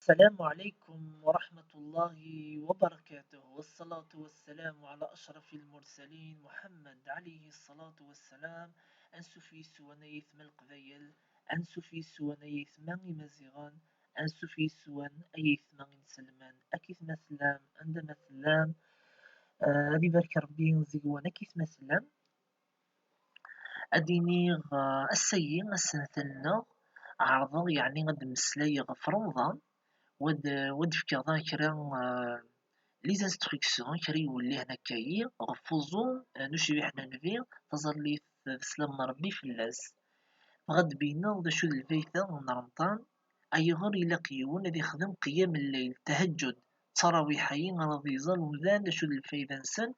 السلام عليكم ورحمة الله وبركاته، والصلاة والسلام على أشرف المرسلين محمد عليه الصلاة والسلام. أنسو في سوانيث ملق ذيل، أنسو في سوانيث ماني مزيغان، أنسو في سوان أيث ماني سلمان أكيث مسلام عند مسلام. أبي بارك ربي نزيوان أكيث مسلام. أديني السيء السنة عرض يعني غد مسلاي غف رمضان. ود فكرة كرا لي زانستركسيون كرا يولي هنا كاين غفوزون نشبي حنا نبي تظلي تسلم ربي في اللاس غد بينا ودا شو الفايتة من رمضان. أيغر إلا قيون ذي خدم قيام الليل تهجد تراويحين غادي يظل وذان شو الفايدة نسن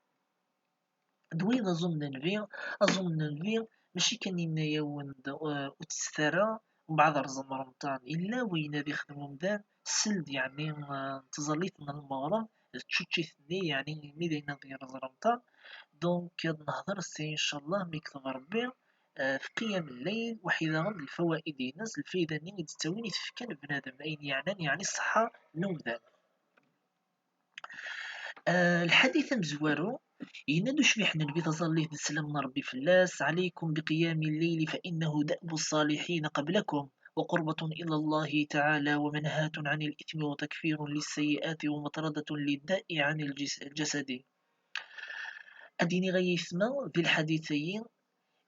دوين أظن نبي ماشي كان إنا يوند وتسترى بعض رزم رمضان إلا وين ذي خدمو مدان سلد يعني تظليت من المغرب تشوتشي ثني يعني ميدينا ذي رمضان. دونك هاد نهضر سي إن شاء الله ميكتب ربي في قيام الليل وحيدا غد الفوائد ينز الفايدة ني تستويني تفكان بنادم أين يعني الصحة نومدان. الحديث مزوارو ينادو شبيح النبي تظليه تسلم ربي فلاس عليكم بقيام الليل فإنه دأب الصالحين قبلكم وقربة إلى الله تعالى ومنهاة عن الإثم وتكفير للسيئات ومطردة للداء عن الجسد. أديني غيثما في الحديثين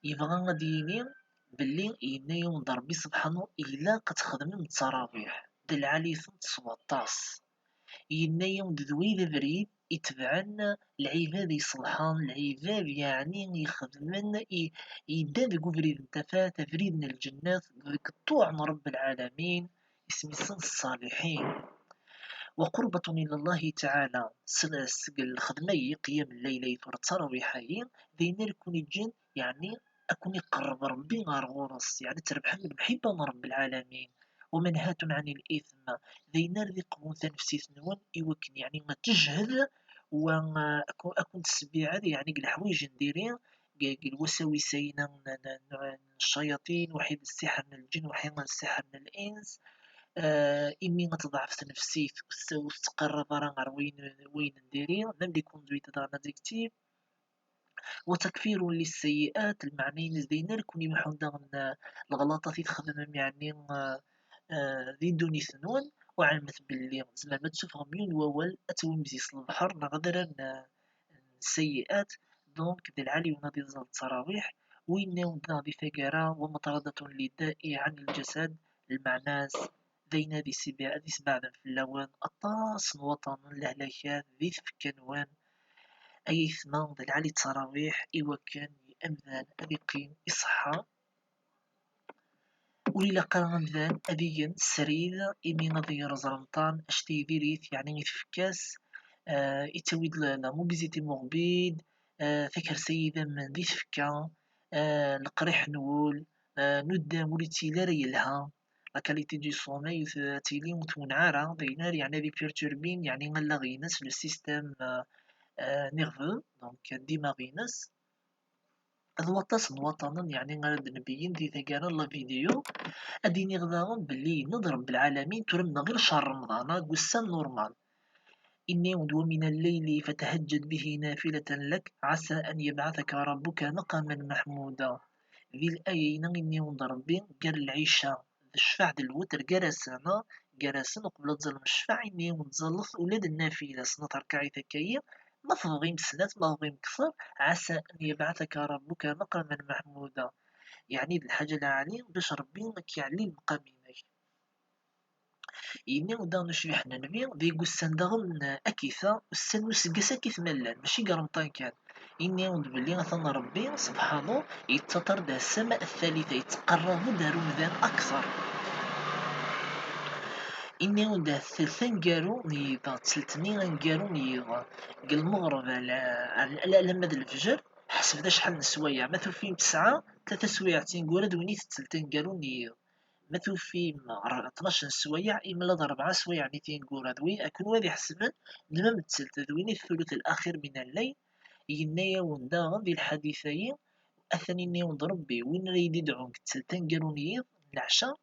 يبغى غديني باللي إنا يوم ضربي سبحانه إلا كتخدم التراويح دلعالي ثم 17 ينايم ذوي ذا بريد يتبعن العباد يصلحان العباد يعني يخدمن يبدا ذوك بريد انتفا تفريد من الجنات ذوك الطوع من رب العالمين اسم الصالحين وقربة إلى الله تعالى الخدمي قيام الليل يثور التراويحين ذينا يكون الجن يعني أكون يقرب ربي غار غورس يعني تربح من محبة من رب العالمين ومنهاة عن الإثم ذينا ذي قمون نفسي نون يوكن يعني ما تجهد وأكون تسبيع يعني الحوايج نديرين الوساوسين الشياطين وحيد السحر من الجن وحيد السحر من الإنس. إني غتضعف نفسي وتقرب راه وين نديري ملي كون زويت دانا ديكتيف وتكفير للسيئات المعنيين زينا كون يمحون داغن الغلطات تخدم يعني ذي دوني ثنون وعلمت باللي زعما ما تشوفهم يون وول اتوي مزيس البحر نغدر السيئات. دونك ذي العالي ونادي التراويح وين ناضي ثقرا ومطردة للداء عن الجسد المعناس ذينا ذي سبعدا في اللوان أطاس وطن الهلاكات ذي فكانوان أي ثمان ذي العالي التراويح إوا كان يأمذان أذيقين إصحى وليلا قال غمذان أذيين سريد إمي نظير رمضان أشتي ذيريث يعني يتفكاس يتويد لا موبيزيتي مغبيد فكر سيدا من ذي تفكا القريح نول ندى موليتي لا ريلها لا كاليتي دو سومي تيلي متونعارة بينار يعني ذي بيرتوربين يعني غلا غينس لو سيستيم نيرفو دونك ديما غينس الوطاس نوطنا يعني غاد نبين ذي ثقانا لا فيديو اديني غداهم باللي نضرب بالعالمين ترمى غير شهر رمضان قسان نورمال إني ودو من الليل فتهجد به نافلة لك عسى أن يبعثك ربك مقاما محمودا. ذي الآية إني ونضربي قال العيشة الشفاع د الوتر جرسنا جرسنا قبل تظلم الشفاع إني ونتزلط ولاد النافلة سنة ركعي ثكية ما تبغي مسنات ما تبغي مكثر عسى أن يبعثك ربك مقاما محمودا يعني الحاجة العالية باش ربي كيعلي المقامين يني وداغ نشبي حنا نبي ذي قسان داغن أكيثا السن وسقس أكيث ملان ماشي قرمطان كان إني ود بلي مثلا ربي سبحانه يتطر دا السماء الثالثة يتقرب دا رمضان أكثر إني ود الثلثان قارو نيضا تسلتني غنقارو نيضا قال المغرب على لما الفجر حسب دا شحال نسوايع ما توفيم 9 3 سوايع تنقول دويني تسلتان قارو نيضا ما توفي 12 سوايع إما لا 4 سوايع يعني تينقول هذوي أكون وادي حسبا لما متسلت ذويني الثلث الأخير من الليل ينايا ونداغ ذي الحديثين أثني إني ونضربي وين ريدي دعونك تسلتان قالوني العشاء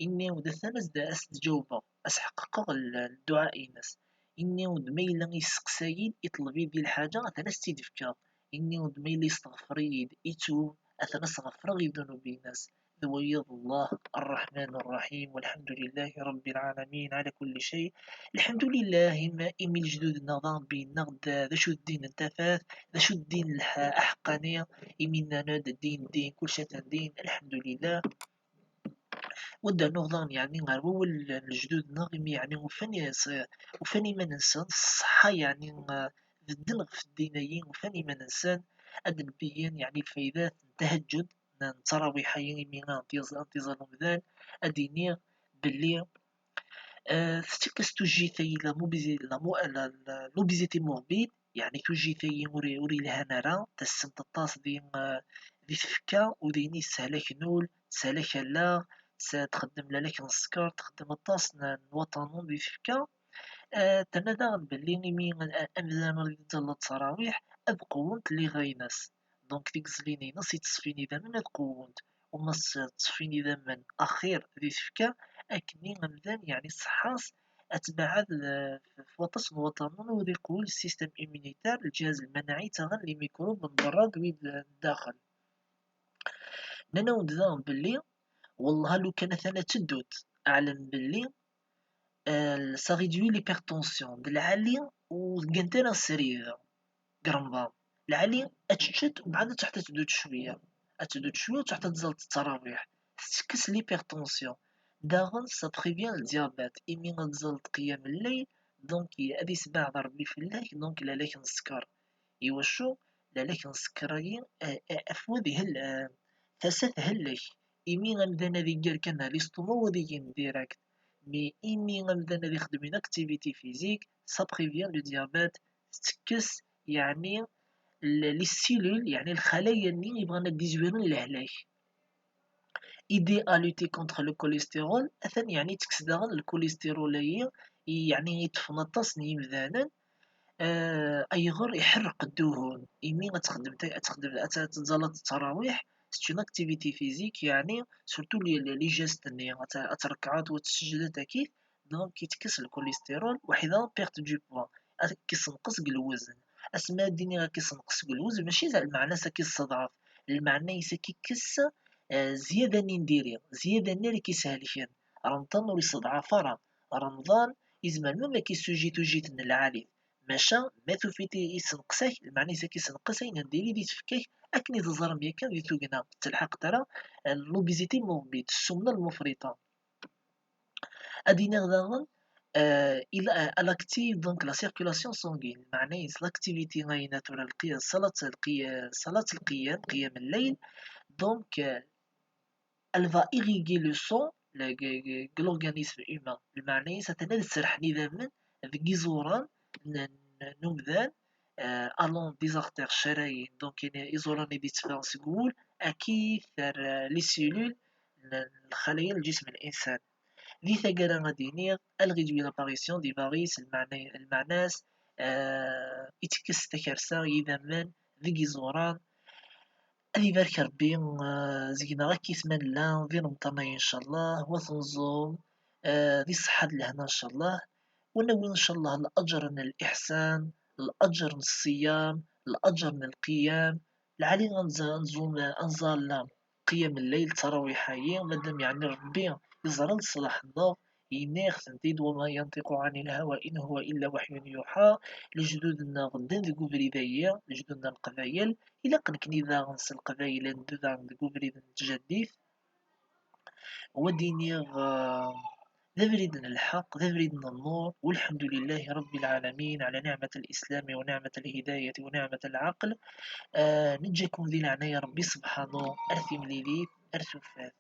إني ودا ثمز دا أسد جوبا أسحقق الدعاء الناس إني ود ميلا يسقسايد يطلبي ديال الحاجة أنا ستيدفكا إني ود ميلا يستغفريد يتوب أثناء استغفر ذنوب الناس ذويض الله الرحمن الرحيم والحمد لله رب العالمين على كل شيء. الحمد لله ما إمي الجدود نظام بين نغد ذا شو الدين انتفاث ذا شو الدين أحقانية إمينا ناد الدين دين كل شيء دين الحمد لله. ودا نوضان يعني غير الجدود نغم يعني وفاني ما ننسى الصحة يعني الدنغ في الدينيين وفاني ما ننسى البيان يعني الفايدات التهجد نتراويح يمين انتظار رمضان أديني باللي فتكس توجيتي لوبيزيتي موربيد يعني توجيتي وري لها نرى تسم تطاس دي تفكا وديني سهلك نول سهلك لا تخدم لك نسكر تخدم الطاس نوطنون دي تفكا تنادى بلي نمي أمزان ريد تلا التراويح أذ قوونت لي غايناس دونك ديك زليني ناس يتصفيني ذا من أذ قوونت وناس تصفيني ذا من أخير ذي تفكا أكني غمدان يعني صحاص أتبع في وطس الوطن وذي قوي السيستم إيمينيتار الجهاز المناعي تغن لي ميكروب من برا قوي الداخل نانا ونذا بلي والله لو كانت أنا تدوت أعلم بلي سا ريدوي ليبرتونسيون د العالي وكانتينا السريرة قرنبا العالي أتشت وبعد تحت تدوت شوية أتدوت شوية وتحت تزال التراويح تكس ليبرتونسيون داغن سا بريفيان الديابات إمي غتزال قيام الليل دونك هادي سبع ضربي في الليل دونك لالاك نسكر إوا شو لالاك نسكر أفواد هل تسات هلك إيمي غنبدا ذي كان كان ليستومو وذي ديراكت مي إيمي غنبدا ذي خدمين أكتيفيتي فيزيك سا بريفيان لو ديابات تكس يعني لي سيلول يعني الخلايا اللي يبغانا ديزويرن الهلاك ايدي ا لوتي كونتر لو كوليسترول اثن يعني تكس داغن الكوليسترولية يعني يتفنطس نيمذانا ايغر يحرق الدهون ايمي غتخدم تتزلط التراويح سيت اون اكتيفيتي فيزيك يعني سورتو لي جيست ني تركعات وتسجدات اكيد دونك كيتكس الكوليسترول وحده بيرت دو بوا كيسنقص الوزن اسما ديني راه كيسنقص الوزن ماشي زعما المعنى كيستضعف المعنى كيكس زيادة نديري زيادة ناري كيسهلكين رمضان وري استضعاف رمضان يزمان ما كيسوجيتو جيت العالي ماشا ما توفيتي يسنقسك المعني كيسنقسك نديري دي تفكيك أكني تزرم ياكا دي توقنا تلحق ترى لوبيزيتي موربيد السمنة المفرطة أدينا غداغن il active donc la circulation sanguine معناه l'activité غاية ناتورال صلاة القيام قيام الليل donc elle va irriguer le sang de l'organisme humain المعنى ستنال تسرح نظاما ذكيزوران نمذان الون دي زارتير الشرايين دونك يعني ايزوران دي تفرنس قول اكيد لي سيلول الخلايا الجسم الانسان ذي ثقالا غادي الغي لاباريسيون دي فاريس المعناس اتكس تكرسا يذمن ذكيزوران أذي بارك ربي زينا غا كيسمان لا في رمضان إن شاء الله وتنظم ذي صحة لهنا إن شاء الله ونوي إن شاء الله الأجر من الإحسان الأجر من الصيام الأجر من القيام العلي غنزوم أنزال قيام الليل تراويحيين مادام يعني ربي يزرى لصلاح النار ينيخ تنتيد وما ينطق عن الهوى إن هو إلا وحي يوحى لجدودنا غدا ذي قبريدية لجدودنا القبايل إلا كنكني ذا غنس القبايل ندو ذا ذي قبريد نتجديد وديني ذا بريدنا الحق ذا بريدنا النور والحمد لله رب العالمين على نعمة الإسلام ونعمة الهداية ونعمة العقل نجيكم ذي العناية ربي سبحانه أرثي مليليت أرثو فات